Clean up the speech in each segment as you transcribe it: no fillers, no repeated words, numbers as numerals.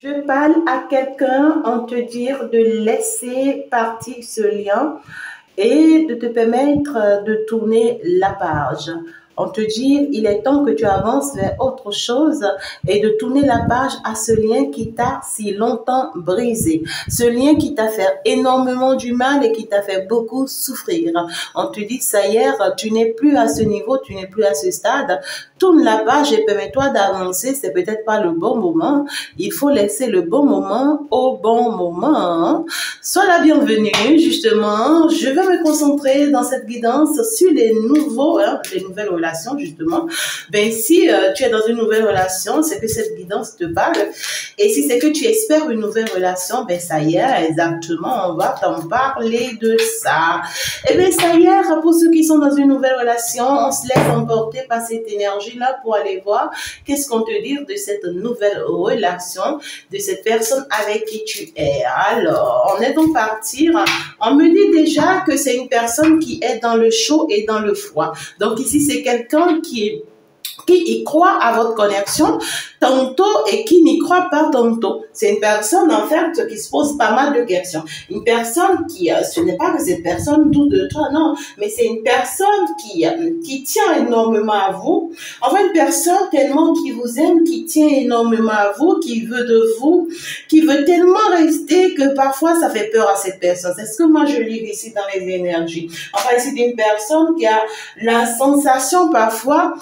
Je parle à quelqu'un en te dire de laisser partir ce lien et de te permettre de tourner la page. On te dit, il est temps que tu avances vers autre chose et de tourner la page à ce lien qui t'a si longtemps brisé. Ce lien qui t'a fait énormément du mal et qui t'a fait beaucoup souffrir. On te dit, ça y est, tu n'es plus à ce niveau, tu n'es plus à ce stade. Tourne la page et permets-toi d'avancer. C'est peut-être pas le bon moment. Il faut laisser le bon moment au bon moment. Sois la bienvenue, justement. Je vais me concentrer dans cette guidance sur les nouvelles relations, justement. Ben, si tu es dans une nouvelle relation, c'est que cette guidance te parle. Et si c'est que tu espères une nouvelle relation, ben, ça y est, exactement, on va t'en parler de ça. Et ben, ça y est, pour ceux qui sont dans une nouvelle relation, on se laisse emporter par cette énergie-là pour aller voir qu'est-ce qu'on te dit de cette nouvelle relation, de cette personne avec qui tu es. Alors, on est donc partir. On me dit déjà que c'est une personne qui est dans le chaud et dans le froid. Donc ici, c'est quelqu'un qui y croit à votre connexion tantôt et qui n'y croit pas tantôt. C'est une personne, en fait, qui se pose pas mal de questions. Une personne qui, ce n'est pas que cette personne doute de toi, non, mais c'est une personne qui tient énormément à vous. Enfin, une personne tellement qui vous aime, qui tient énormément à vous, qui veut de vous, qui veut tellement rester que parfois ça fait peur à cette personne. C'est ce que moi je lis ici dans les énergies. Enfin, c'est une personne qui a la sensation parfois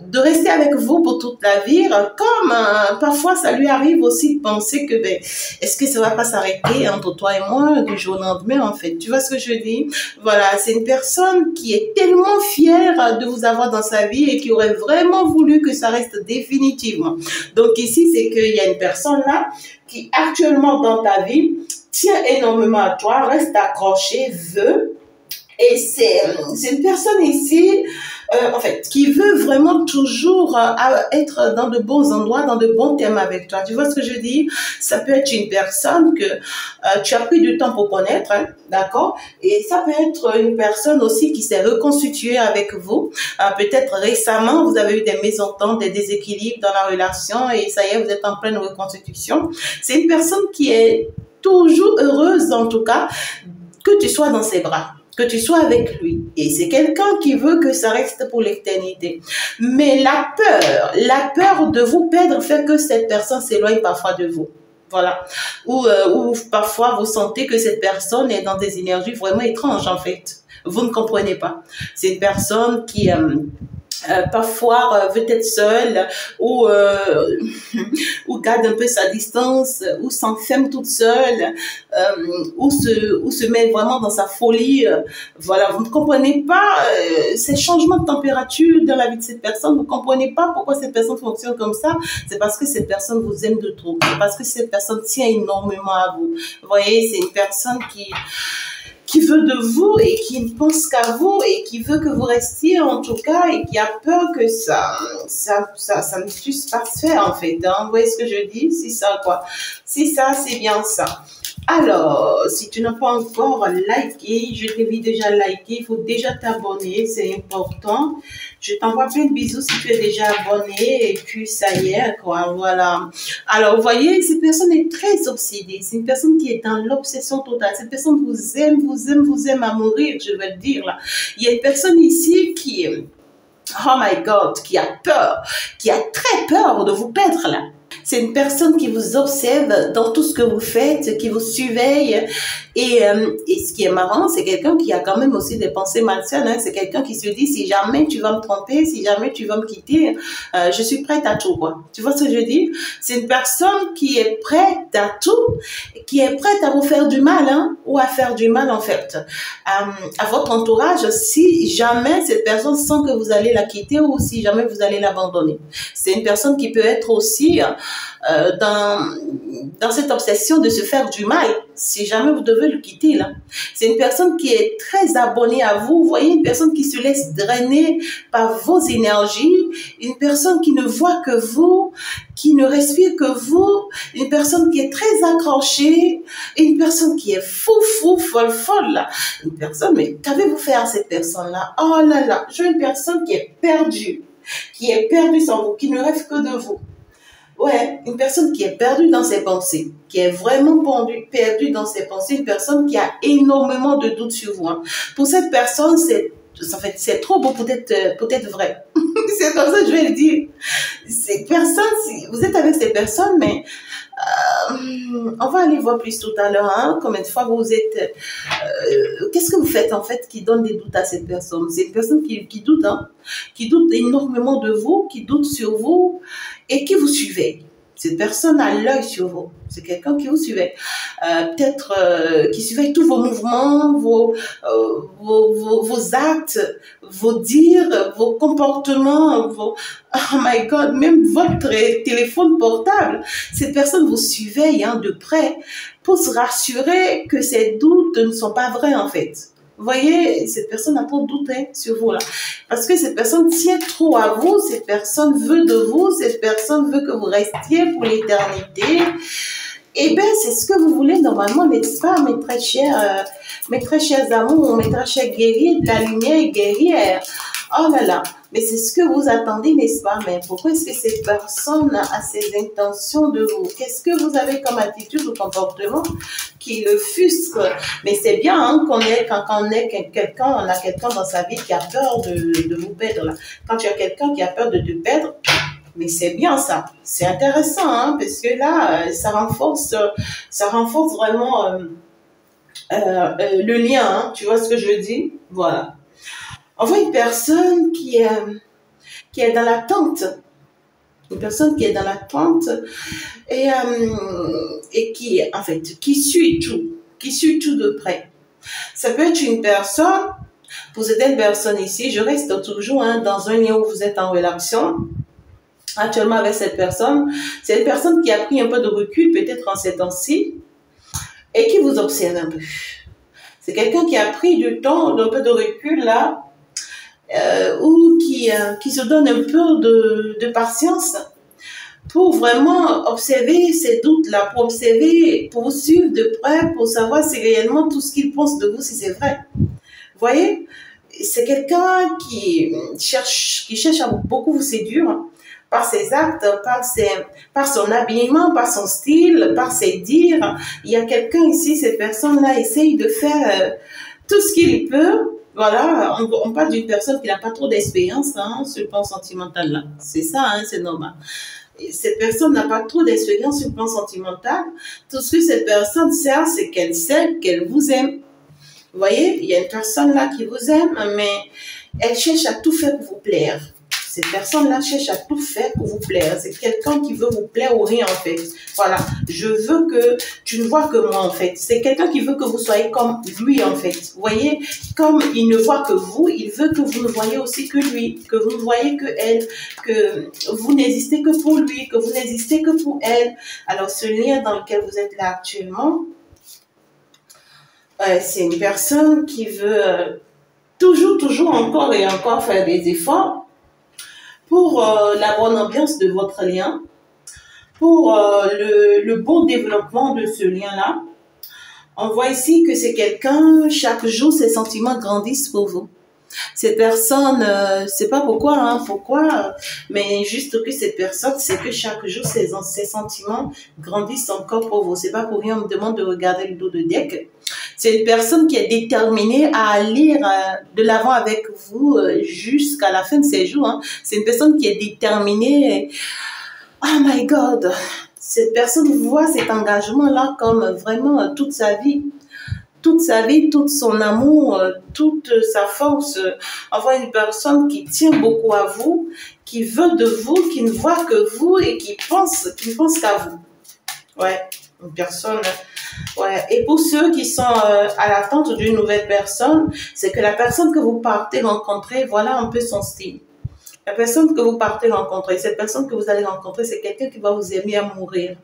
de rester avec vous pour toute la vie, comme parfois ça lui arrive aussi de penser que ben, est-ce que ça va pas s'arrêter entre toi et moi du jour au lendemain, en fait. Tu vois ce que je dis? Voilà, c'est une personne qui est tellement fière de vous avoir dans sa vie et qui aurait vraiment voulu que ça reste définitivement. Donc ici, c'est qu'il y a une personne là qui actuellement dans ta vie tient énormément à toi, reste accrochée, veut. Et c'est une personne ici, en fait, qui veut vraiment toujours être dans de bons endroits, dans de bons thèmes avec toi. Tu vois ce que je dis? Ça peut être une personne que tu as pris du temps pour connaître, hein, d'accord? Et ça peut être une personne aussi qui s'est reconstituée avec vous. Peut-être récemment, vous avez eu des mésententes, des déséquilibres dans la relation et ça y est, vous êtes en pleine reconstitution. C'est une personne qui est toujours heureuse, en tout cas, que tu sois dans ses bras, que tu sois avec lui. Et c'est quelqu'un qui veut que ça reste pour l'éternité. Mais la peur de vous perdre fait que cette personne s'éloigne parfois de vous. Voilà. Ou parfois vous sentez que cette personne est dans des énergies vraiment étranges, en fait. Vous ne comprenez pas. C'est une personne qui parfois veut être seule ou garde un peu sa distance ou s'enferme toute seule ou se met vraiment dans sa folie. Voilà, vous ne comprenez pas ces changements de température dans la vie de cette personne. Vous ne comprenez pas pourquoi cette personne fonctionne comme ça. C'est parce que cette personne vous aime de trop. C'est parce que cette personne tient énormément à vous. Vous voyez, c'est une personne qui veut de vous et qui ne pense qu'à vous et qui veut que vous restiez en tout cas et qui a peur que ça ne puisse pas se faire, en fait. Hein. Vous voyez ce que je dis? C'est ça, quoi. C'est ça, c'est bien ça. Alors, si tu n'as pas encore liké, je t'invite déjà à liker, il faut déjà t'abonner, c'est important. Je t'envoie plein de bisous si tu es déjà abonné et puis ça y est, quoi, voilà. Alors, vous voyez, cette personne est très obsédée, c'est une personne qui est dans l'obsession totale. Cette personne vous aime à mourir, je vais le dire là. Il y a une personne ici qui, oh my God, qui a peur, qui a très peur de vous perdre là. C'est une personne qui vous observe dans tout ce que vous faites, qui vous surveille. Et ce qui est marrant, c'est quelqu'un qui a quand même aussi des pensées malsaines. Hein. C'est quelqu'un qui se dit, si jamais tu vas me tromper, si jamais tu vas me quitter, je suis prête à tout, quoi. Tu vois ce que je dis? C'est une personne qui est prête à tout, qui est prête à vous faire du mal, hein, ou à faire du mal, en fait, à votre entourage, si jamais cette personne sent que vous allez la quitter ou si jamais vous allez l'abandonner. C'est une personne qui peut être aussi dans cette obsession de se faire du mal, si jamais vous devez le quitter, là. C'est une personne qui est très abonnée à vous. Vous voyez, une personne qui se laisse drainer par vos énergies, une personne qui ne voit que vous, qui ne respire que vous, une personne qui est très accrochée, une personne qui est folle, là. Une personne, mais qu'avez-vous fait à cette personne-là? Oh là là, je veux une personne qui est perdue sans vous, qui ne rêve que de vous. Ouais, une personne qui est perdue dans ses pensées, qui est vraiment perdue dans ses pensées, une personne qui a énormément de doutes sur vous, hein. Pour cette personne, en fait, c'est trop beau pour être, peut-être vrai. C'est comme ça que je vais le dire. Ces personnes, vous êtes avec ces personnes, mais on va aller voir plus tout à l'heure, hein, combien de fois vous êtes... qu'est-ce que vous faites en fait qui donne des doutes à cette personne? C'est une personne qui doute, hein, qui doute énormément de vous, qui doute sur vous et qui vous suivait. Cette personne a l'œil sur vous. C'est quelqu'un qui vous suivait. Peut-être qui suivait tous vos mouvements, vos actes, vos dires, vos comportements, oh my God, même votre téléphone portable. Cette personne vous surveille, hein, de près pour se rassurer que ces doutes ne sont pas vrais en fait. Vous voyez, cette personne a trop douté sur vous là. Parce que cette personne tient trop à vous, cette personne veut de vous, cette personne veut que vous restiez pour l'éternité. Eh bien, c'est ce que vous voulez normalement, n'est-ce pas, mes très chers amours, mes très chers guerriers de la lumière guerrière. Oh là là, mais c'est ce que vous attendez, n'est-ce pas? Mais pourquoi est-ce que cette personne a ces intentions de vous? Qu'est-ce que vous avez comme attitude ou comportement qui le frustre? Mais c'est bien, hein, quand on est quelqu'un, on a quelqu'un dans sa vie qui a peur de vous perdre. Là. Quand tu as quelqu'un qui a peur de te perdre, mais c'est bien ça, c'est intéressant, hein, parce que là, ça renforce vraiment le lien, hein, tu vois ce que je veux dire? Voilà. On voit une personne qui est dans l'attente, une personne qui est dans l'attente et qui, en fait, qui suit tout de près. Ça peut être une personne, pour certaines personnes ici, je reste toujours, hein, dans un lien où vous êtes en relation, actuellement avec cette personne, c'est une personne qui a pris un peu de recul, peut-être en ces temps-ci, et qui vous observe un peu. C'est quelqu'un qui a pris du temps, un peu de recul là, ou qui se donne un peu de patience pour vraiment observer ces doutes-là, pour observer, pour vous suivre de près, pour savoir si réellement tout ce qu'il pense de vous, si c'est vrai. Vous voyez, c'est quelqu'un qui cherche à beaucoup vous séduire par ses actes, par son habillement, par son style, par ses dires. Il y a quelqu'un ici, cette personne-là essaye de faire tout ce qu'il peut. Voilà, on parle d'une personne qui n'a pas trop d'expérience, hein, sur le plan sentimental là. C'est ça, hein, c'est normal. Et cette personne n'a pas trop d'expérience sur le plan sentimental. Tout ce que cette personne sert, c'est qu'elle sait qu'elle vous aime. Vous voyez, il y a une personne là qui vous aime, mais elle cherche à tout faire pour vous plaire. Cette personne-là cherche à tout faire pour vous plaire. C'est quelqu'un qui veut vous plaire ou rien, en fait. Voilà. Je veux que tu ne vois que moi, en fait. C'est quelqu'un qui veut que vous soyez comme lui, en fait. Vous voyez, comme il ne voit que vous, il veut que vous ne voyez aussi que lui, que vous ne voyez que elle, que vous n'existez que pour lui, que vous n'existez que pour elle. Alors, ce lien dans lequel vous êtes là actuellement, c'est une personne qui veut toujours encore et encore faire des efforts pour la bonne ambiance de votre lien, pour le bon développement de ce lien-là. On voit ici que c'est quelqu'un, chaque jour, ses sentiments grandissent pour vous. Cette personne, c'est pas pourquoi, mais juste que cette personne, c'est que chaque jour, ses sentiments grandissent encore pour vous. C'est pas pour rien, on me demande de regarder le dos de deck. C'est une personne qui est déterminée à aller de l'avant avec vous jusqu'à la fin de ses jours. Hein. C'est une personne qui est déterminée. Oh my God! Cette personne voit cet engagement-là comme vraiment toute sa vie. Toute sa vie, tout son amour, toute sa force. On voit une personne qui tient beaucoup à vous, qui veut de vous, qui ne voit que vous et qui ne pense qu'à vous. Ouais, une personne... Ouais. Et pour ceux qui sont à l'attente d'une nouvelle personne, c'est que la personne que vous partez rencontrer, voilà un peu son style. La personne que vous partez rencontrer, cette personne que vous allez rencontrer, c'est quelqu'un qui va vous aimer à mourir.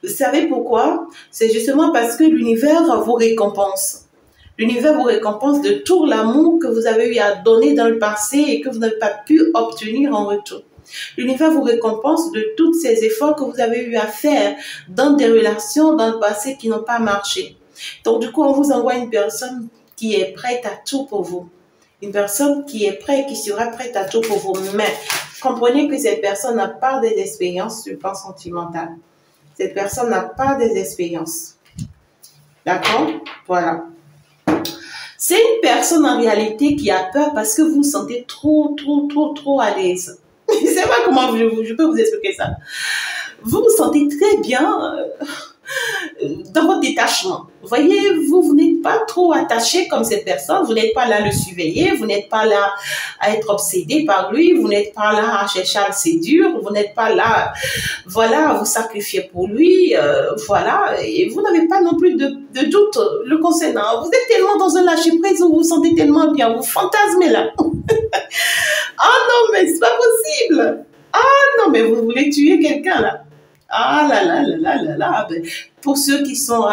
Vous savez pourquoi? C'est justement parce que l'univers vous récompense. L'univers vous récompense de tout l'amour que vous avez eu à donner dans le passé et que vous n'avez pas pu obtenir en retour. L'univers vous récompense de tous ces efforts que vous avez eu à faire dans des relations dans le passé qui n'ont pas marché. Donc du coup, on vous envoie une personne qui est prête à tout pour vous. Une personne qui est prête, qui sera prête à tout pour vous. Mais comprenez que cette personne n'a pas des expériences sur le plan sentimental. Cette personne n'a pas des expériences. D'accord? Voilà. C'est une personne en réalité qui a peur parce que vous vous sentez trop à l'aise. Je ne sais pas comment je peux vous expliquer ça. Vous vous sentez très bien dans votre détachement. Vous voyez, vous n'êtes pas trop attaché comme cette personne, vous n'êtes pas là à le surveiller, vous n'êtes pas là à être obsédé par lui, vous n'êtes pas là à chercher à le séduire, vous n'êtes pas là, voilà, à vous sacrifier pour lui, voilà, et vous n'avez pas non plus de doute le concernant. Vous êtes tellement dans un lâcher-prise où vous vous sentez tellement bien, vous fantasmez là. Ah non, mais c'est pas possible. Ah non, mais vous voulez tuer quelqu'un là. Ah là là là là là là. Pour ceux qui sont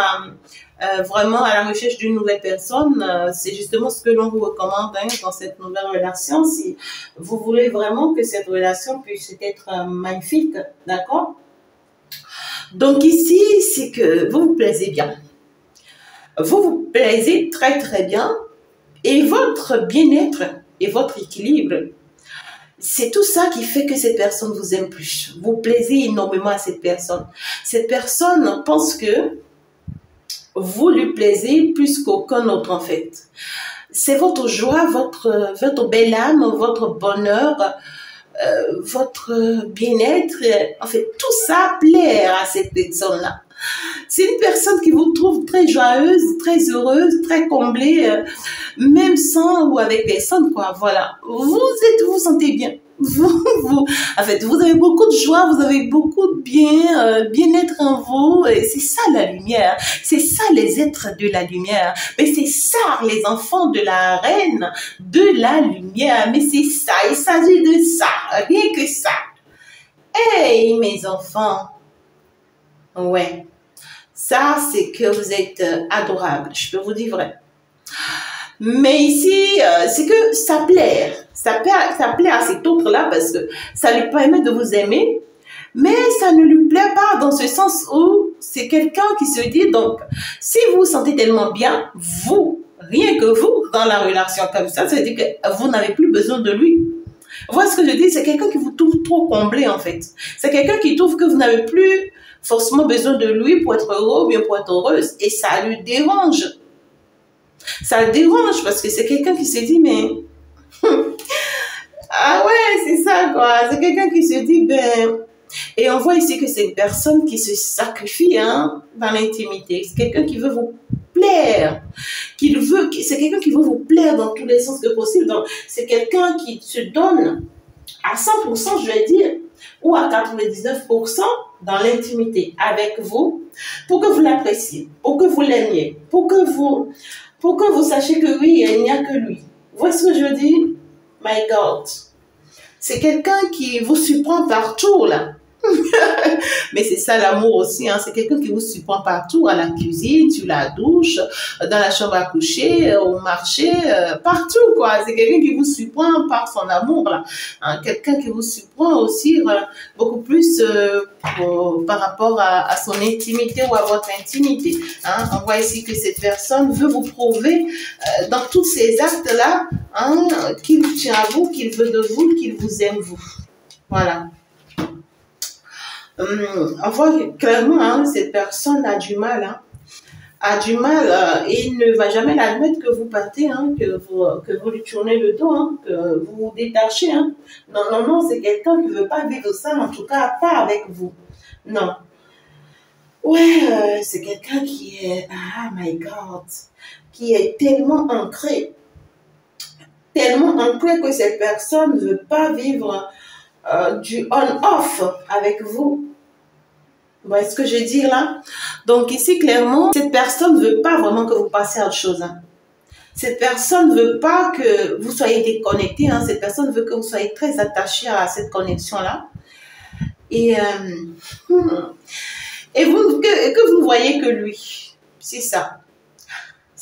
vraiment à la recherche d'une nouvelle personne, c'est justement ce que l'on vous recommande dans cette nouvelle relation. Si vous voulez vraiment que cette relation puisse être magnifique, d'accord? Donc ici, c'est que vous vous plaisez bien. Vous vous plaisez très bien et votre bien-être et votre équilibre, c'est tout ça qui fait que cette personne vous aime plus. Vous plaisez énormément à cette personne. Cette personne pense que vous lui plaisez plus qu'aucun autre en fait. C'est votre joie, votre belle âme, votre bonheur, votre bien-être. En fait, tout ça plaît à cette personne-là. C'est une personne qui vous trouve très joyeuse, très heureuse, très comblée, même sans ou avec personne, quoi. Voilà. Vous vous sentez bien. En fait, vous avez beaucoup de joie, vous avez beaucoup de bien-être en vous. C'est ça la lumière. C'est ça les êtres de la lumière. Mais c'est ça les enfants de la reine de la lumière. Mais c'est ça, il s'agit de ça, rien que ça. Hey, mes enfants. Ouais. Ça, c'est que vous êtes adorables, je peux vous dire vrai. Mais ici, c'est que ça plaît. Ça plaît à cet autre-là parce que ça lui permet de vous aimer. Mais ça ne lui plaît pas dans ce sens où c'est quelqu'un qui se dit, donc, si vous vous sentez tellement bien, vous, rien que vous, dans la relation comme ça veut dire que vous n'avez plus besoin de lui. Vous voyez ce que je dis? C'est quelqu'un qui vous trouve trop comblé, en fait. C'est quelqu'un qui trouve que vous n'avez plus forcément besoin de lui pour être heureux ou bien pour être heureuse. Et ça lui dérange. Ça le dérange parce que c'est quelqu'un qui se dit, mais... ah ouais, c'est ça, quoi. C'est quelqu'un qui se dit, ben... Et on voit ici que c'est une personne qui se sacrifie dans l'intimité. C'est quelqu'un qui veut vous plaire. C'est quelqu'un qui veut vous plaire dans tous les sens que possible. Donc, c'est quelqu'un qui se donne à 100%, je vais dire, ou à 99% dans l'intimité avec vous, pour que vous l'appréciez, pour que vous l'aimiez, pour que vous sachiez que oui, il n'y a que lui. Vous voyez ce que je dis? My God. C'est quelqu'un qui vous surprend partout, là. Mais c'est ça l'amour aussi, c'est quelqu'un qui vous surprend partout, à la cuisine, sur la douche, dans la chambre à coucher, au marché, partout, quoi. C'est quelqu'un qui vous surprend par son amour, là. Quelqu'un qui vous surprend aussi beaucoup plus par rapport à son intimité ou à votre intimité. On voit ici que cette personne veut vous prouver dans tous ces actes-là qu'il tient à vous, qu'il veut de vous, qu'il vous aime vous. Voilà. On voit clairement, cette personne a du mal, et il ne va jamais l'admettre que vous partez, que vous lui tournez le dos, que vous vous détachez. Non, c'est quelqu'un qui ne veut pas vivre ça, en tout cas pas avec vous. Non. Ouais, c'est quelqu'un qui est, ah my God, qui est tellement ancré que cette personne ne veut pas vivre du on-off avec vous. Vous voyez ce que je veux dire là? Donc ici, clairement, cette personne ne veut pas vraiment que vous passiez à autre chose. Cette personne ne veut pas que vous soyez déconnecté. Cette personne veut que vous soyez très attaché à cette connexion-là. Et que vous ne voyez que lui. C'est ça.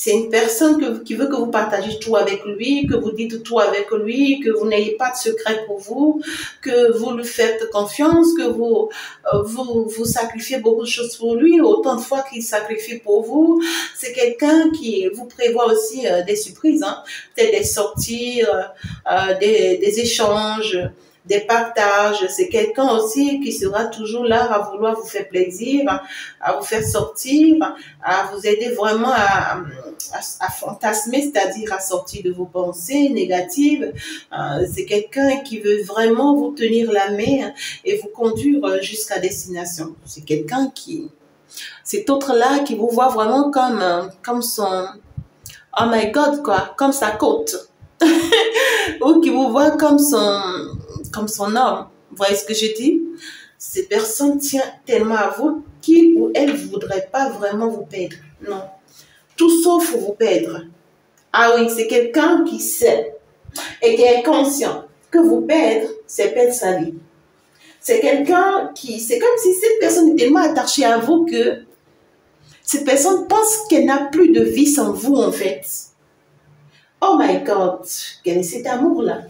C'est une personne qui veut que vous partagez tout avec lui, que vous dites tout avec lui, que vous n'ayez pas de secret pour vous, que vous lui faites confiance, que vous sacrifiez beaucoup de choses pour lui, autant de fois qu'il sacrifie pour vous. C'est quelqu'un qui vous prévoit aussi des surprises, hein, peut-être des sorties, des échanges, des partages. C'est quelqu'un aussi qui sera toujours là à vouloir vous faire plaisir, à vous faire sortir, à vous aider vraiment à fantasmer, c'est-à-dire à sortir de vos pensées négatives. C'est quelqu'un qui veut vraiment vous tenir la main et vous conduire jusqu'à destination. C'est quelqu'un qui, cet autre-là qui vous voit vraiment comme son, oh my God, quoi, comme sa côte. Ou qui vous voit comme son homme. Vous voyez ce que je dis? Cette personne tient tellement à vous qu'il ou elle ne voudrait pas vraiment vous perdre. Non. Tout sauf vous perdre. Ah oui, c'est quelqu'un qui sait et qui est conscient que vous perdre, c'est perdre sa vie. C'est quelqu'un qui, c'est comme si cette personne est tellement attachée à vous que cette personne pense qu'elle n'a plus de vie sans vous en fait. Oh my God, quel est cet amour-là?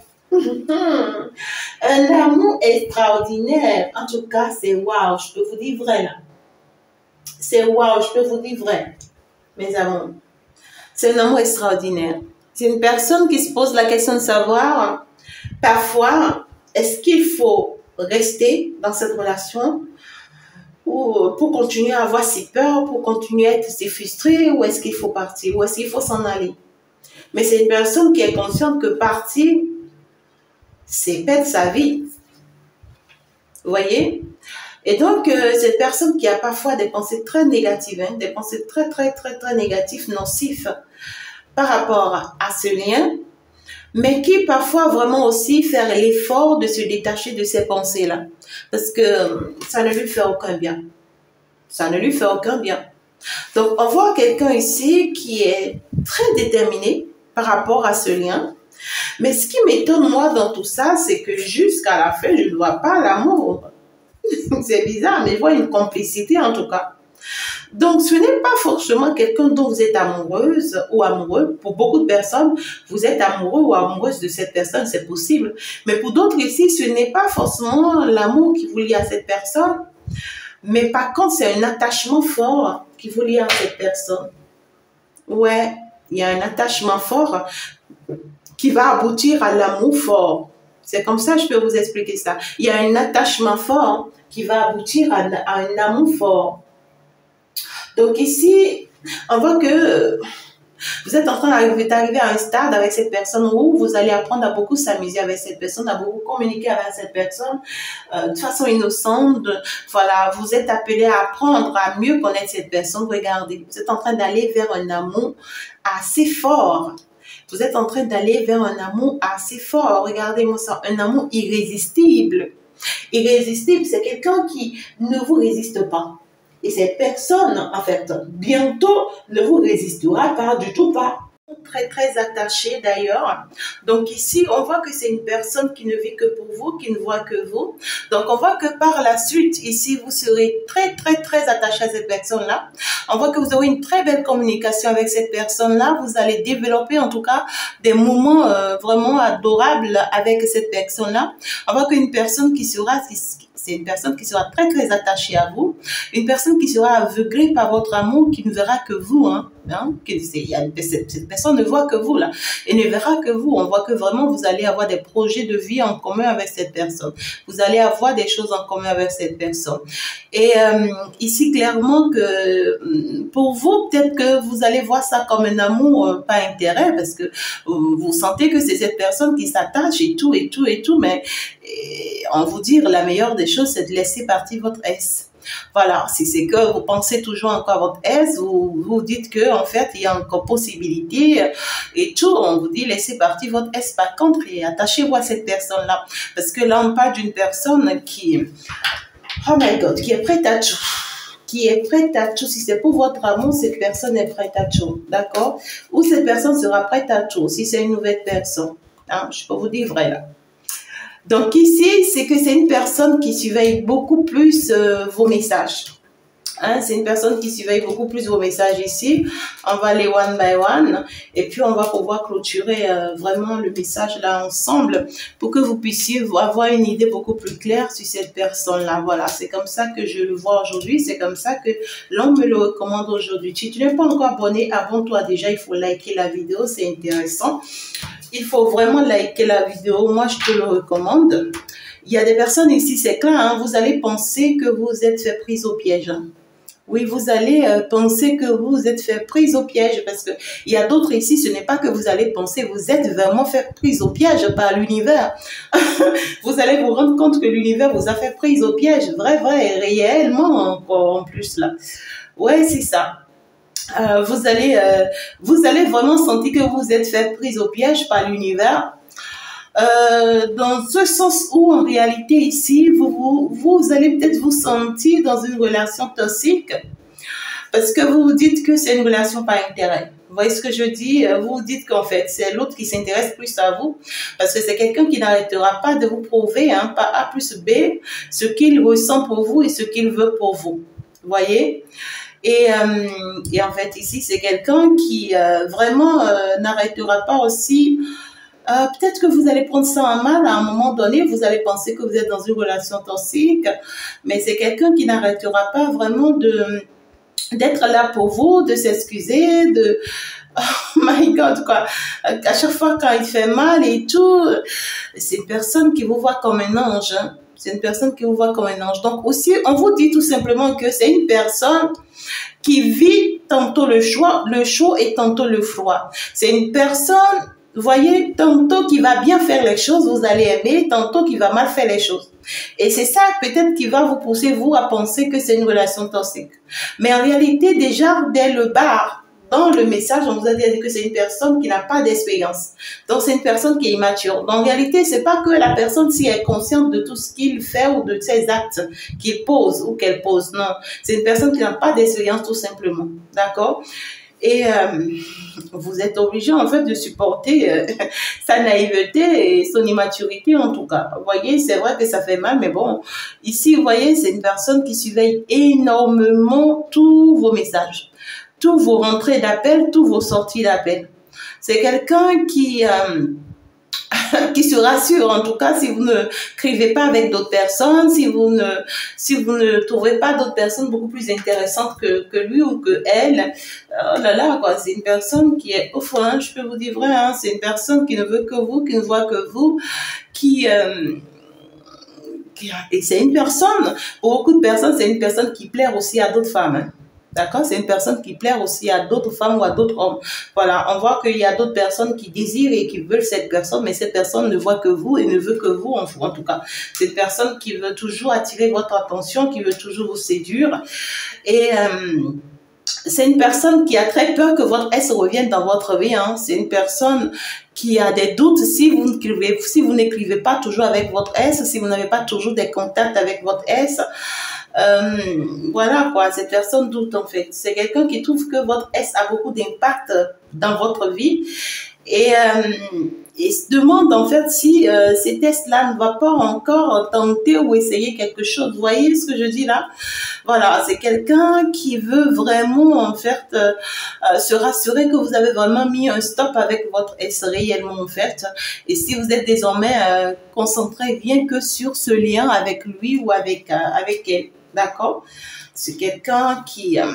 Un amour extraordinaire. En tout cas, c'est wow, je peux vous dire vrai là. C'est wow, je peux vous dire vrai, mes amours. C'est un amour extraordinaire. C'est une personne qui se pose la question de savoir, parfois, est-ce qu'il faut rester dans cette relation ou pour continuer à avoir si peur, pour continuer à être si frustré, ou est-ce qu'il faut partir, ou est-ce qu'il faut s'en aller? Mais c'est une personne qui est consciente que partir, c'est perdre sa vie. Vous voyez? Et donc, cette personne qui a parfois des pensées très négatives, hein, des pensées très négatives, nocives par rapport à ce lien, mais qui parfois vraiment aussi faire l'effort de se détacher de ces pensées-là. Parce que ça ne lui fait aucun bien. Ça ne lui fait aucun bien. Donc, on voit quelqu'un ici qui est très déterminé par rapport à ce lien. Mais ce qui m'étonne, moi, dans tout ça, c'est que jusqu'à la fin, je ne vois pas l'amour. C'est bizarre, mais je vois une complicité en tout cas. Donc, ce n'est pas forcément quelqu'un dont vous êtes amoureuse ou amoureux. Pour beaucoup de personnes, vous êtes amoureux ou amoureuse de cette personne, c'est possible. Mais pour d'autres ici, ce n'est pas forcément l'amour qui vous lie à cette personne. Mais par contre, c'est un attachement fort qui vous lie à cette personne. Ouais, il y a un attachement fort qui va aboutir à l'amour fort. C'est comme ça que je peux vous expliquer ça. Il y a un attachement fort qui va aboutir à un amour fort. Donc ici, on voit que vous êtes en train d'arriver à un stade avec cette personne où vous allez apprendre à beaucoup s'amuser avec cette personne, à beaucoup communiquer avec cette personne de façon innocente. Voilà, vous êtes appelé à apprendre à mieux connaître cette personne. Regardez, vous êtes en train d'aller vers un amour assez fort. Vous êtes en train d'aller vers un amour assez fort. Regardez-moi ça, un amour irrésistible. Irrésistible, c'est quelqu'un qui ne vous résiste pas. Et cette personne, en fait, bientôt ne vous résistera pas du tout pas. Très attachée d'ailleurs. Donc ici, on voit que c'est une personne qui ne vit que pour vous, qui ne voit que vous. Donc on voit que par la suite, ici, vous serez très attaché à cette personne-là. On voit que vous aurez une très belle communication avec cette personne-là. Vous allez développer en tout cas des moments vraiment adorables avec cette personne-là. On voit qu'une personne qui sera... C'est une personne qui sera très attachée à vous, une personne qui sera aveuglée par votre amour, qui ne verra que vous. Cette personne ne voit que vous là, et ne verra que vous. On voit que vraiment vous allez avoir des projets de vie en commun avec cette personne. Vous allez avoir des choses en commun avec cette personne. Et ici, clairement que pour vous, peut-être que vous allez voir ça comme un amour, pas intérêt, parce que vous sentez que c'est cette personne qui s'attache et tout, mais on vous dit la meilleure des choses, c'est de laisser partir votre S. Voilà, si c'est que vous pensez toujours encore à votre S, vous dites que en fait il y a encore possibilité et tout, on vous dit laissez partir votre S. Par contre, et attachez-vous à cette personne-là, parce que là on parle d'une personne qui, oh my God, qui est prête à tout. Qui est prête à tout. Si c'est pour votre amour, cette personne est prête à tout, d'accord? Ou cette personne sera prête à tout, si c'est une nouvelle personne. Hein? Je peux vous dire vrai là. Donc ici, c'est que c'est une personne qui surveille beaucoup plus vos messages. Hein, c'est une personne qui surveille beaucoup plus vos messages ici. On va aller one by one et puis on va pouvoir clôturer vraiment le message là ensemble pour que vous puissiez avoir une idée beaucoup plus claire sur cette personne-là. Voilà, c'est comme ça que je le vois aujourd'hui. C'est comme ça que l'on me le recommande aujourd'hui. Si tu n'es pas encore abonné, abonne-toi déjà. Il faut liker la vidéo, c'est intéressant. Il faut vraiment liker la vidéo. Moi, je te le recommande. Il y a des personnes ici, c'est clair, hein, vous allez penser que vous êtes fait prise au piège. Hein. Oui, vous allez penser que vous êtes fait prise au piège parce que il y a d'autres ici, ce n'est pas que vous allez penser, vous êtes vraiment fait prise au piège par l'univers. Vous allez vous rendre compte que l'univers vous a fait prise au piège, vrai, et réellement encore en plus là. Ouais, c'est ça. Vous allez vraiment sentir que vous êtes fait prise au piège par l'univers. Dans ce sens où en réalité ici vous allez peut-être vous sentir dans une relation toxique parce que vous vous dites que c'est une relation par intérêt. Vous voyez ce que je dis? Vous vous dites qu'en fait c'est l'autre qui s'intéresse plus à vous parce que c'est quelqu'un qui n'arrêtera pas de vous prouver hein, par A plus B ce qu'il ressent pour vous et ce qu'il veut pour vous. Vous voyez? Et en fait ici c'est quelqu'un qui vraiment n'arrêtera pas aussi. Peut-être que vous allez prendre ça en mal à un moment donné, vous allez penser que vous êtes dans une relation toxique, mais c'est quelqu'un qui n'arrêtera pas vraiment d'être là pour vous, de s'excuser, de... Oh my God, quoi. À chaque fois quand il fait mal et tout, c'est une personne qui vous voit comme un ange. Hein. C'est une personne qui vous voit comme un ange. Donc aussi, on vous dit tout simplement que c'est une personne qui vit tantôt le chaud et tantôt le froid. C'est une personne... Vous voyez, tantôt qui va bien faire les choses, vous allez aimer, tantôt qui va mal faire les choses. Et c'est ça peut-être qui va vous pousser, vous, à penser que c'est une relation toxique. Mais en réalité, déjà, dès le bar, dans le message, on vous a dit que c'est une personne qui n'a pas d'expérience. Donc, c'est une personne qui est immature. Donc, en réalité, c'est pas que la personne, si elle est consciente de tout ce qu'il fait ou de ses actes qu'il pose ou qu'elle pose. Non, c'est une personne qui n'a pas d'expérience tout simplement. D'accord ? Et vous êtes obligé en fait de supporter sa naïveté et son immaturité en tout cas. Vous voyez, c'est vrai que ça fait mal, mais bon, ici, vous voyez, c'est une personne qui surveille énormément tous vos messages, tous vos rentrées d'appel, tous vos sorties d'appel. C'est quelqu'un qui se rassure, en tout cas, si vous ne crivez pas avec d'autres personnes, si vous ne trouvez pas d'autres personnes beaucoup plus intéressantes que lui ou que elle, oh là là, quoi, c'est une personne qui est, au fond, hein, je peux vous dire vrai, hein, c'est une personne qui ne veut que vous, qui ne voit que vous, et c'est une personne, pour beaucoup de personnes, c'est une personne qui plaît aussi à d'autres femmes, hein. D'accord? C'est une personne qui plaît aussi à d'autres femmes ou à d'autres hommes. Voilà, on voit qu'il y a d'autres personnes qui désirent et qui veulent cette personne, mais cette personne ne voit que vous et ne veut que vous, en tout cas. C'est une personne qui veut toujours attirer votre attention, qui veut toujours vous séduire. Et c'est une personne qui a très peur que votre S revienne dans votre vie. Hein. C'est une personne qui a des doutes si vous n'écrivez pas toujours avec votre S, si vous n'avez pas toujours des contacts avec votre S. Voilà quoi, cette personne doute en fait. C'est quelqu'un qui trouve que votre S a beaucoup d'impact dans votre vie et se demande en fait si ces tests-là ne va pas encore tenter ou essayer quelque chose. Vous voyez ce que je dis là? Voilà, c'est quelqu'un qui veut vraiment en fait se rassurer que vous avez vraiment mis un stop avec votre S réellement en fait. Et si vous êtes désormais concentré rien que sur ce lien avec lui ou avec elle. D'accord? C'est quelqu'un qui a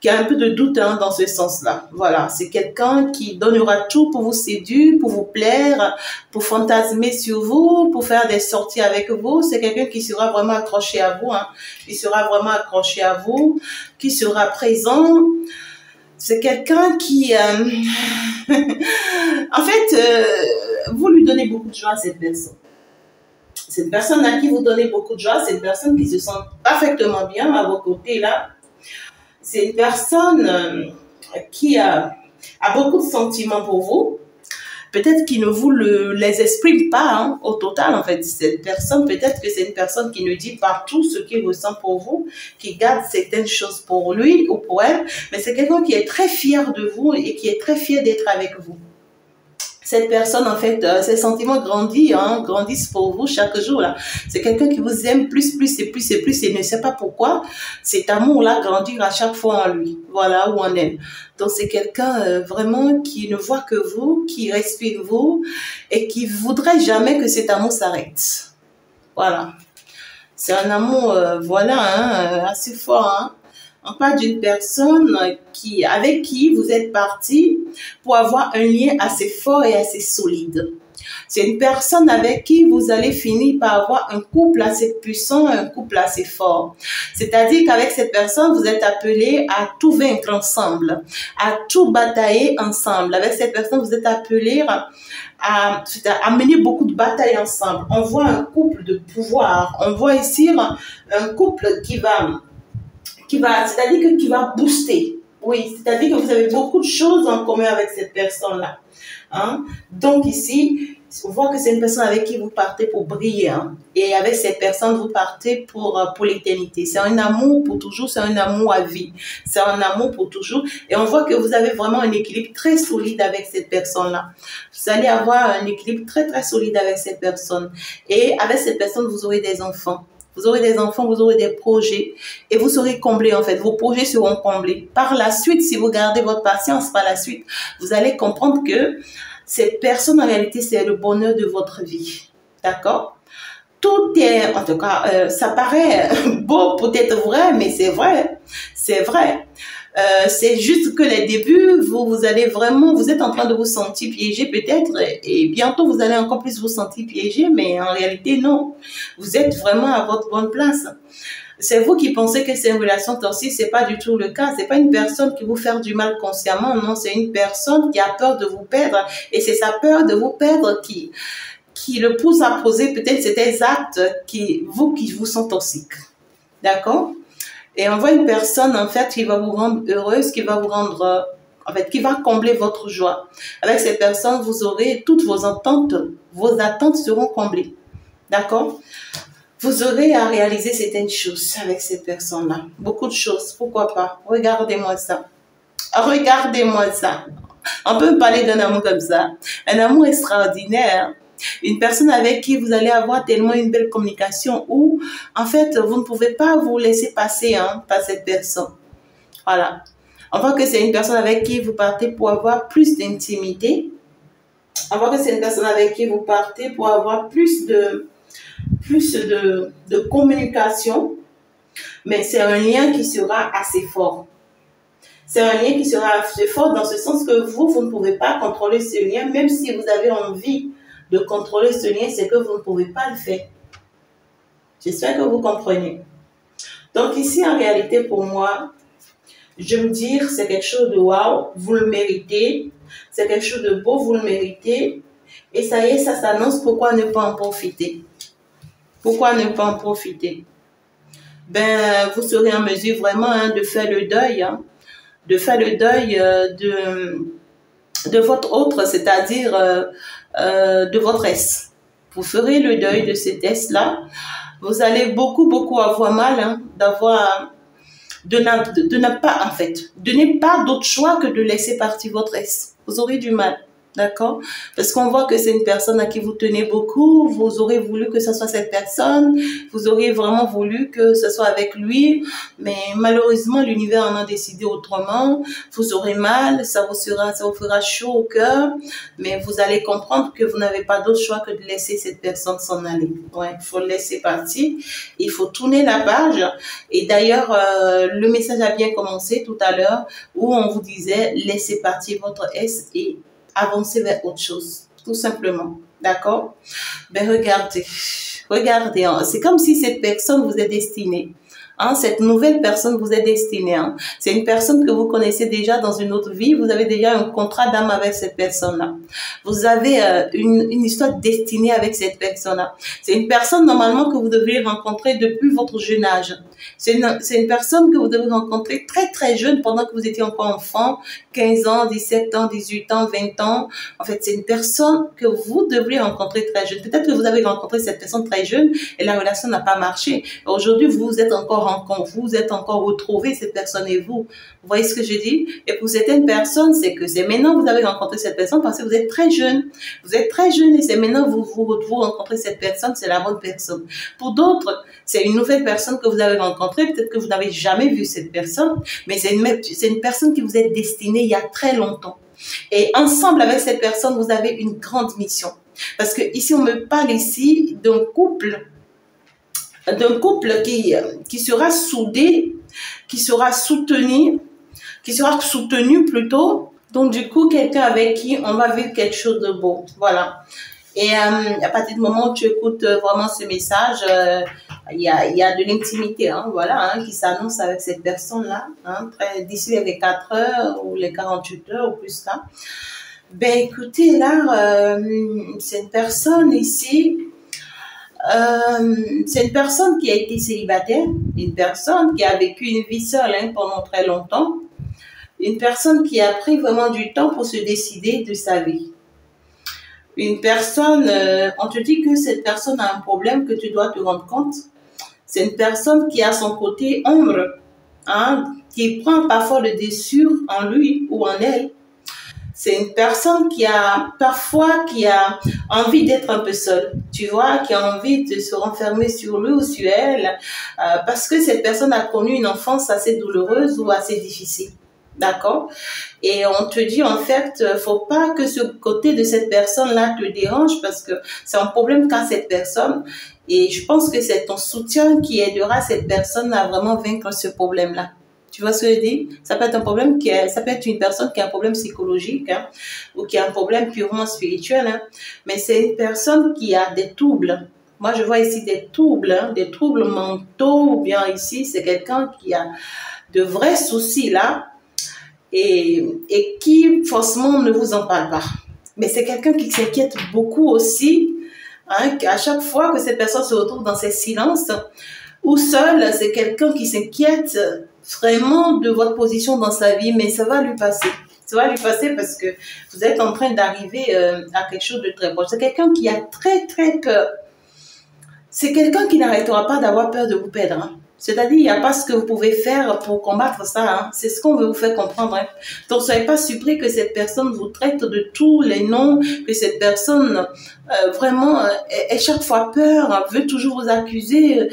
un peu de doute hein, dans ce sens-là. Voilà, c'est quelqu'un qui donnera tout pour vous séduire, pour vous plaire, pour fantasmer sur vous, pour faire des sorties avec vous. C'est quelqu'un qui sera vraiment accroché à vous. Hein. Il sera vraiment accroché à vous, qui sera présent. C'est quelqu'un qui... en fait, vous lui donnez beaucoup de joie à cette personne. C'est une personne à qui vous donnez beaucoup de joie, c'est une personne qui se sent parfaitement bien à vos côtés là. C'est une personne qui a beaucoup de sentiments pour vous. Peut-être qu'il ne vous les exprime pas hein, au total en fait. Cette personne, peut-être que c'est une personne qui ne dit pas tout ce qu'il ressent pour vous, qui garde certaines choses pour lui ou pour elle, mais c'est quelqu'un qui est très fier de vous et qui est très fier d'être avec vous. Cette personne, en fait, ses sentiments grandissent pour vous chaque jour. Là. C'est quelqu'un qui vous aime plus et ne sait pas pourquoi. Cet amour-là grandit à chaque fois en lui, voilà, ou en elle. Donc, c'est quelqu'un vraiment qui ne voit que vous, qui respire vous et qui voudrait jamais que cet amour s'arrête. Voilà. C'est un amour, assez fort, hein. On parle d'une personne avec qui vous êtes parti pour avoir un lien assez fort et assez solide. C'est une personne avec qui vous allez finir par avoir un couple assez puissant, un couple assez fort. C'est-à-dire qu'avec cette personne, vous êtes appelé à tout vaincre ensemble, à tout batailler ensemble. Avec cette personne, vous êtes appelé à mener beaucoup de batailles ensemble. On voit un couple de pouvoir. On voit ici un couple c'est-à-dire qui va booster. Oui, c'est-à-dire que vous avez beaucoup de choses en commun avec cette personne-là. Hein? Donc ici, on voit que c'est une personne avec qui vous partez pour briller. Hein? Et avec cette personne, vous partez pour l'éternité. C'est un amour pour toujours, c'est un amour à vie. C'est un amour pour toujours. Et on voit que vous avez vraiment un équilibre très solide avec cette personne-là. Vous allez avoir un équilibre très, très solide avec cette personne. Et avec cette personne, vous aurez des enfants. Vous aurez des enfants, vous aurez des projets et vous serez comblés en fait. Vos projets seront comblés. Par la suite, si vous gardez votre patience, par la suite, vous allez comprendre que cette personne, en réalité, c'est le bonheur de votre vie. D'accord? Tout est, en tout cas, ça paraît beau, peut-être vrai, mais c'est vrai. C'est vrai. C'est juste que les débuts, vous allez vraiment, vous êtes en train de vous sentir piégé peut-être et bientôt vous allez encore plus vous sentir piégé, mais en réalité non, vous êtes vraiment à votre bonne place. C'est vous qui pensez que c'est une relation toxique, c'est pas du tout le cas. C'est pas une personne qui vous fait du mal consciemment, non, c'est une personne qui a peur de vous perdre et c'est sa peur de vous perdre qui le pousse à poser peut-être ces actes qui vous sont toxiques. D'accord? Et on voit une personne, en fait, qui va vous rendre heureuse, qui va vous rendre, qui va combler votre joie. Avec cette personne, vous aurez toutes vos attentes seront comblées. D'accord? Vous aurez à réaliser certaines choses avec cette personne-là. Beaucoup de choses. Pourquoi pas? Regardez-moi ça. Regardez-moi ça. On peut parler d'un amour comme ça. Un amour extraordinaire. Une personne avec qui vous allez avoir tellement une belle communication où, en fait, vous ne pouvez pas vous laisser passer par cette personne. Voilà. On voit que c'est une personne avec qui vous partez pour avoir plus d'intimité. On voit que c'est une personne avec qui vous partez pour avoir plus de communication. Mais c'est un lien qui sera assez fort. C'est un lien qui sera assez fort dans ce sens que vous ne pouvez pas contrôler ce lien, même si vous avez envie de contrôler ce lien, c'est que vous ne pouvez pas le faire. J'espère que vous comprenez. Donc ici, en réalité, pour moi, je me dis, c'est quelque chose de waouh, vous le méritez. C'est quelque chose de beau, vous le méritez. Et ça y est, ça s'annonce, pourquoi ne pas en profiter? Pourquoi ne pas en profiter? Vous serez en mesure vraiment de faire le deuil, de faire le deuil de votre autre, c'est-à-dire de votre S. Vous ferez le deuil de cet S-là. Vous allez beaucoup avoir mal de ne pas d'autre choix que de laisser partir votre S. Vous aurez du mal. D'accord? Parce qu'on voit que c'est une personne à qui vous tenez beaucoup, vous aurez voulu que ce soit cette personne, vous auriez vraiment voulu que ce soit avec lui, mais malheureusement, l'univers en a décidé autrement, vous aurez mal, ça vous fera chaud au cœur, mais vous allez comprendre que vous n'avez pas d'autre choix que de laisser cette personne s'en aller. Ouais, il faut le laisser partir, il faut tourner la page, et d'ailleurs, le message a bien commencé tout à l'heure, où on vous disait, laissez partir votre S et avancer vers autre chose, tout simplement. D'accord? Regardez, c'est comme si cette personne vous est destinée. Cette nouvelle personne vous est destinée. C'est une personne que vous connaissez déjà dans une autre vie. Vous avez déjà un contrat d'âme avec cette personne-là. Vous avez une histoire destinée avec cette personne-là. C'est une personne normalement que vous devez rencontrer depuis votre jeune âge. C'est une personne que vous devez rencontrer très très jeune pendant que vous étiez encore enfant, 15 ans, 17 ans, 18 ans, 20 ans. En fait, c'est une personne que vous devriez rencontrer très jeune. Peut-être que vous avez rencontré cette personne très jeune et la relation n'a pas marché. Aujourd'hui, vous êtes encore retrouvés, cette personne et vous. Vous voyez ce que je dis? Et pour certaines personnes, c'est que c'est maintenant que vous avez rencontré cette personne parce que vous êtes très jeune. Vous êtes très jeune et c'est maintenant que vous rencontrez cette personne, c'est la bonne personne. Pour d'autres, c'est une nouvelle personne que vous avez rencontrée. Peut-être que vous n'avez jamais vu cette personne, mais c'est une personne qui vous est destinée il y a très longtemps. Et ensemble avec cette personne, vous avez une grande mission. Parce que ici, on me parle ici d'un couple qui sera soudé, qui sera soutenu plutôt. Donc, du coup, quelqu'un avec qui on va vivre quelque chose de beau. Voilà. Et à partir du moment où tu écoutes vraiment ce message, il y a de l'intimité, hein, voilà, hein, qui s'annonce avec cette personne-là, hein, d'ici les 24 heures ou les 48 heures ou plus là. Ben, écoutez, là, c'est une personne ici, c'est une personne qui a été célibataire, une personne qui a vécu une vie seule, hein, pendant très longtemps, une personne qui a pris vraiment du temps pour se décider de sa vie. Une personne, on te dit que cette personne a un problème que tu dois te rendre compte. C'est une personne qui a son côté ombre, hein, qui prend parfois le dessus en lui ou en elle. C'est une personne qui a envie d'être un peu seule, tu vois, qui a envie de se renfermer sur lui ou sur elle, parce que cette personne a connu une enfance assez douloureuse ou assez difficile. D'accord? Et on te dit, en fait, faut pas que ce côté de cette personne-là te dérange parce que c'est un problème qu'a cette personne. Et je pense que c'est ton soutien qui aidera cette personne à vraiment vaincre ce problème-là. Tu vois ce que je dis? Ça peut être un problème ça peut être une personne qui a un problème psychologique, hein, ou qui a un problème purement spirituel, hein, mais c'est une personne qui a des troubles. Moi, je vois ici des troubles, hein, des troubles mentaux, ou bien ici, c'est quelqu'un qui a de vrais soucis là, et qui forcément ne vous en parle pas. Mais c'est quelqu'un qui s'inquiète beaucoup aussi, hein, à chaque fois que cette personne se retrouve dans ses silences ou seule, c'est quelqu'un qui s'inquiète vraiment de votre position dans sa vie, mais ça va lui passer. Ça va lui passer parce que vous êtes en train d'arriver à quelque chose de très proche. C'est quelqu'un qui a très très peur. C'est quelqu'un qui n'arrêtera pas d'avoir peur de vous perdre, hein. C'est-à-dire, il n'y a pas ce que vous pouvez faire pour combattre ça, hein. C'est ce qu'on veut vous faire comprendre, hein. Donc, soyez pas surpris que cette personne vous traite de tous les noms, que cette personne vraiment ait chaque fois peur, veut toujours vous accuser,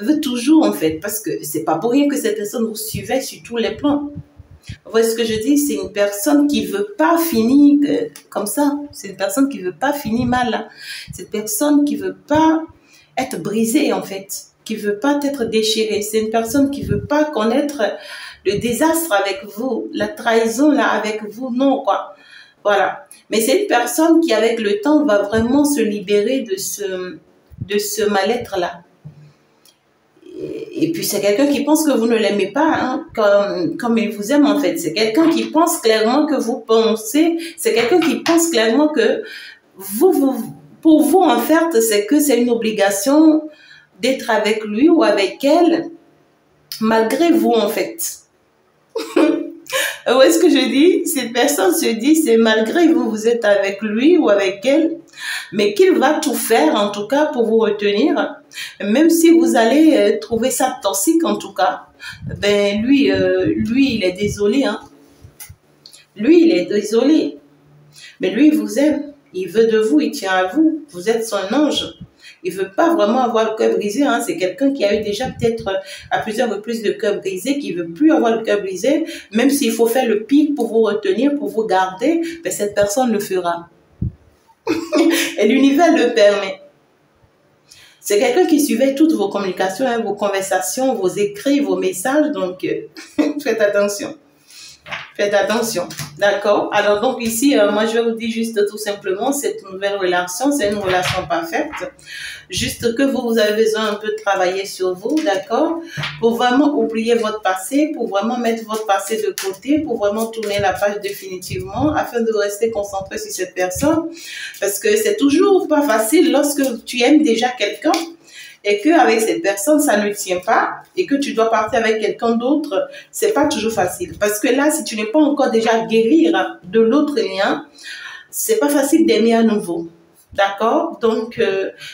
veut toujours en fait, parce que c'est pas pour rien que cette personne vous suivait sur tous les plans. Vous voyez ce que je dis? C'est une personne qui veut pas finir comme ça. C'est une personne qui veut pas finir mal, hein. Cette personne qui veut pas être brisée en fait, qui veut pas être déchirée. C'est une personne qui veut pas connaître le désastre avec vous, la trahison là avec vous, non quoi. Voilà. Mais c'est une personne qui avec le temps va vraiment se libérer de ce mal-être là. Et puis c'est quelqu'un qui pense que vous ne l'aimez pas, hein, comme il vous aime en fait. C'est quelqu'un qui pense clairement que vous pensez, c'est quelqu'un qui pense clairement que pour vous en fait, c'est que c'est une obligation d'être avec lui ou avec elle, malgré vous en fait. Vous voyez ce que je dis? Cette personne se dit, c'est malgré vous, vous êtes avec lui ou avec elle, mais qu'il va tout faire en tout cas pour vous retenir, même si vous allez trouver ça toxique en tout cas. Ben lui, il est désolé, hein. Lui, il est désolé, mais lui, il vous aime, il veut de vous, il tient à vous, vous êtes son ange. Il veut pas vraiment avoir le cœur brisé, hein. C'est quelqu'un qui a eu déjà peut-être à plusieurs reprises le cœur brisé, qui veut plus avoir le cœur brisé, même s'il faut faire le pire pour vous retenir, pour vous garder, ben cette personne le fera. Et l'univers le permet. C'est quelqu'un qui suivait toutes vos communications, hein, vos conversations, vos écrits, vos messages, donc faites attention. Faites attention, d'accord? Alors donc ici, moi je vais vous dire juste tout simplement, cette nouvelle relation, c'est une relation parfaite. Juste que vous avez besoin un peu de travailler sur vous, d'accord? Pour vraiment oublier votre passé, pour vraiment mettre votre passé de côté, pour vraiment tourner la page définitivement, afin de rester concentré sur cette personne. Parce que c'est toujours pas facile lorsque tu aimes déjà quelqu'un et qu'avec cette personne, ça ne tient pas et que tu dois partir avec quelqu'un d'autre, c'est pas toujours facile. Parce que là, si tu n'es pas encore déjà guérir de l'autre lien, c'est pas facile d'aimer à nouveau. D'accord? Donc,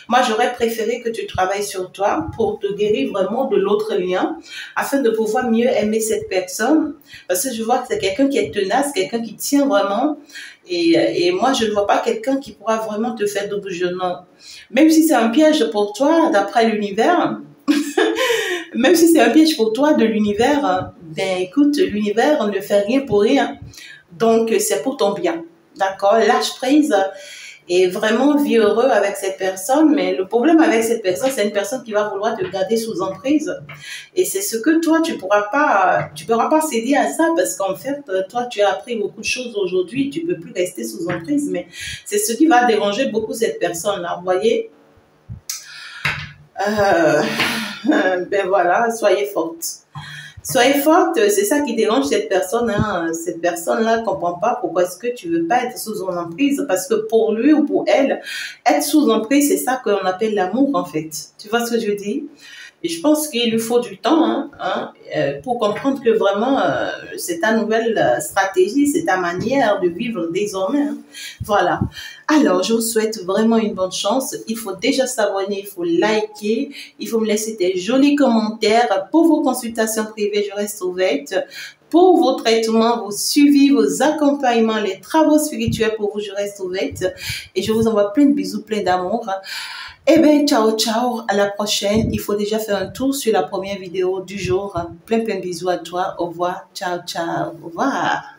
moi, j'aurais préféré que tu travailles sur toi pour te guérir vraiment de l'autre lien afin de pouvoir mieux aimer cette personne. Parce que je vois que c'est quelqu'un qui est tenace, quelqu'un qui tient vraiment. Et moi, je ne vois pas quelqu'un qui pourra vraiment te faire de bouger. Non. Même si c'est un piège pour toi, d'après l'univers, même si c'est un piège pour toi de l'univers, ben écoute, l'univers ne fait rien pour rien. Donc, c'est pour ton bien. D'accord? Lâche prise et vraiment vis heureux avec cette personne. Mais le problème avec cette personne, c'est une personne qui va vouloir te garder sous emprise. Et c'est ce que toi, tu pourras pas céder à ça parce qu'en fait, toi, tu as appris beaucoup de choses aujourd'hui. Tu peux plus rester sous emprise. Mais c'est ce qui va déranger beaucoup cette personne-là. Vous voyez? Ben voilà, soyez forte. Soyez forte, c'est ça qui dérange cette personne. Hein. Cette personne-là ne comprend pas pourquoi est-ce que tu ne veux pas être sous son emprise. Parce que pour lui ou pour elle, être sous emprise, c'est ça qu'on appelle l'amour en fait. Tu vois ce que je veux dire? Et je pense qu'il lui faut du temps pour comprendre que vraiment, c'est ta nouvelle stratégie, c'est ta manière de vivre désormais. Hein. Voilà. Alors, je vous souhaite vraiment une bonne chance. Il faut déjà s'abonner, il faut liker, il faut me laisser des jolis commentaires. Pour vos consultations privées, je reste ouverte. Pour vos traitements, vos suivis, vos accompagnements, les travaux spirituels pour vous, je reste ouverte. Et je vous envoie plein de bisous, plein d'amour. Eh bien, ciao, ciao, à la prochaine. Il faut déjà faire un tour sur la première vidéo du jour. Plein de bisous à toi. Au revoir, ciao, ciao, au revoir.